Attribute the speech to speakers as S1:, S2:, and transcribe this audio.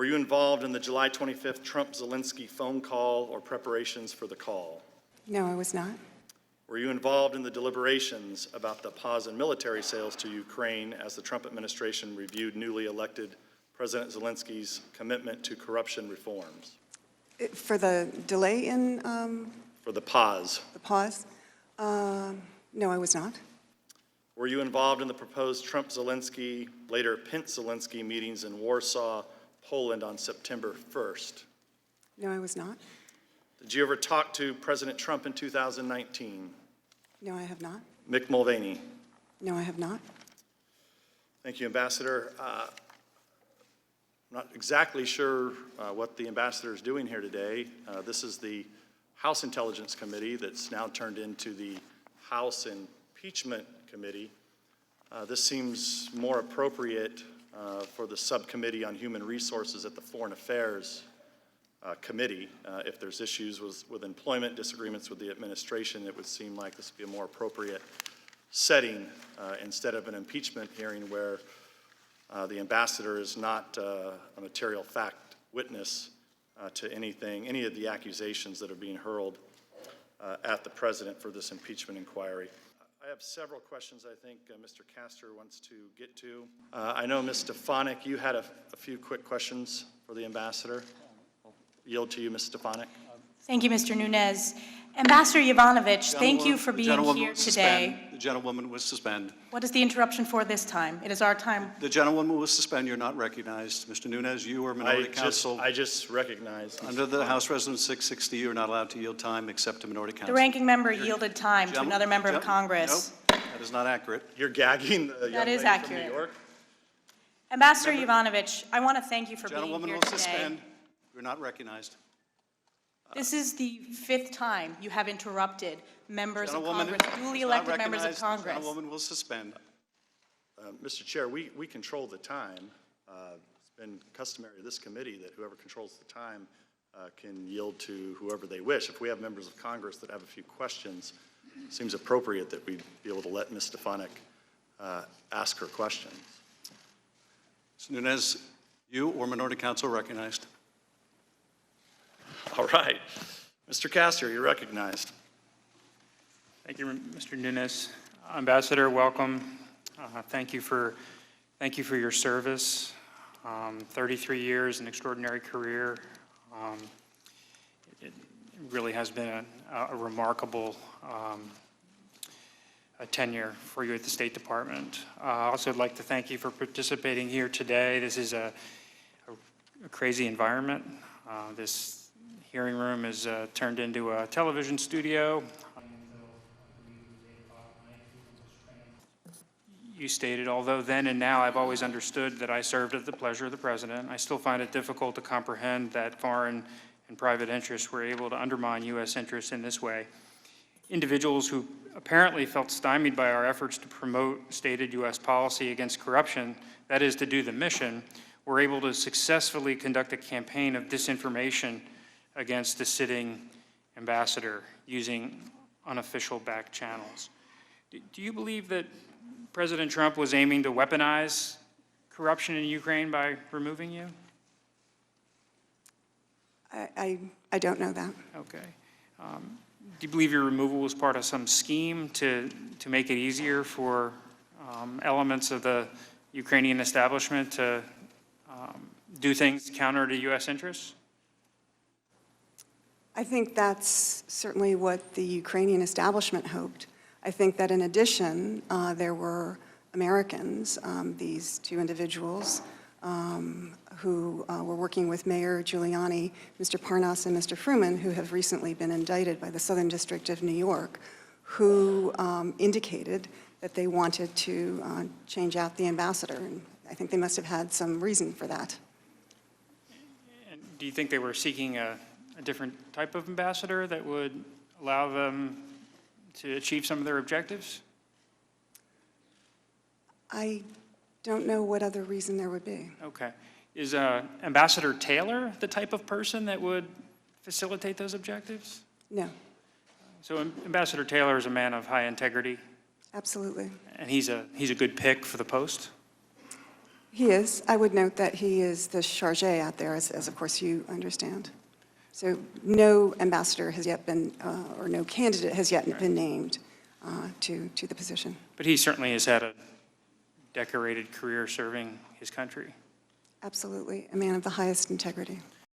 S1: Were you involved in the July 25th Trump-Zelensky phone call or preparations for the call?
S2: No, I was not.
S1: Were you involved in the deliberations about the pause in military sales to Ukraine as the Trump administration reviewed newly elected President Zelensky's commitment to corruption reforms?
S2: For the delay in
S1: For the pause.
S2: the pause? No, I was not.
S1: Were you involved in the proposed Trump-Zelensky, later Pence-Zelensky meetings in Warsaw, Poland on September 1st?
S2: No, I was not.
S1: Did you ever talk to President Trump in 2019?
S2: No, I have not.
S1: Mick Mulvaney.
S2: No, I have not.
S1: Thank you, Ambassador. I'm not exactly sure what the ambassador is doing here today. This is the House Intelligence Committee that's now turned into the House Impeachment Committee. This seems more appropriate for the Subcommittee on Human Resources at the Foreign Affairs Committee. If there's issues with employment, disagreements with the administration, it would seem like this would be a more appropriate setting instead of an impeachment hearing where the ambassador is not a material fact witness to any of the accusations that are being hurled at the president for this impeachment inquiry. I have several questions I think Mr. Castor wants to get to. I know, Ms. Stefanik, you had a few quick questions for the ambassador. Yield to you, Ms. Stefanik.
S3: Thank you, Mr. Nunes. Ambassador Yovanovitch, thank you for being here today.
S4: The gentlewoman will suspend.
S3: What is the interruption for this time? It is our time.
S4: The gentlewoman will suspend. You're not recognized. Mr. Nunes, you are minority counsel.
S1: I just recognized.
S4: Under the House Resolution 660, you're not allowed to yield time except to minority counsel.
S3: The ranking member yielded time to another member of Congress.
S4: No, that is not accurate.
S1: You're gagging the young
S3: That is
S1: lady
S3: accurate.
S1: from New York.
S3: Ambassador Yovanovitch, I want to thank you for being
S4: Gentlewoman
S3: here
S4: will
S3: today.
S4: suspend. You're not recognized.
S3: This is the 5th time you have interrupted members of
S4: Gentlewoman
S3: Congress, duly
S4: is not
S3: elected members of
S4: recognized.
S3: Congress.
S4: Gentlewoman will suspend.
S1: Mr. Chair, we control the time. It's been customary of this committee that whoever controls the time can yield to whoever they wish. If we have members of Congress that have a few questions, it seems appropriate that we be able to let Ms. Stefanik ask her questions.
S4: Mr. Nunes, you or minority counsel are recognized.
S1: All right. Mr. Castor, you're recognized.
S5: Thank you, Mr. Nunes. Ambassador, welcome. Thank you for your service. 33 years, an extraordinary career. It really has been a remarkable tenure for you at the State Department. I also would like to thank you for participating here today. This is a crazy environment. This hearing room is turned into a television studio. You stated, although then and now I've always understood that I served at the pleasure of the President, I still find it difficult to comprehend that foreign and private interests were able to undermine U.S. interests in this way. Individuals who apparently felt stymied by our efforts to promote stated U.S. policy against corruption, that is to do the mission, were able to successfully conduct a campaign of disinformation against the sitting ambassador using unofficial back channels. Do you believe that President Trump was aiming to weaponize corruption in Ukraine by removing you?
S2: I don't know that.
S5: Okay. Do you believe your removal was part of some scheme to make it easier for elements of the Ukrainian establishment to do things counter to U.S. interests?
S2: I think that's certainly what the Ukrainian establishment hoped. I think that in addition, there were Americans, these two individuals, who were working with Mayor Giuliani, Mr. Parnas and Mr. Fruman, who have recently been indicted by the Southern District of New York, who indicated that they wanted to change out the ambassador. And I think they must have had some reason for that.
S5: And do you think they were seeking a different type of ambassador that would allow them to achieve some of their objectives?
S2: I don't know what other reason there would be.
S5: Okay. Is Ambassador Taylor the type of person that would facilitate those objectives?
S2: No,
S5: So Ambassador Taylor is a man of high integrity,
S2: absolutely.
S5: and he's a good pick for the post?
S2: He is. I would note that he is the chargé out there, as of course you understand. So no ambassador has yet been, or no candidate has yet been named to the position.
S5: But he certainly has had a decorated career serving his country.
S2: Absolutely, a man of the highest integrity.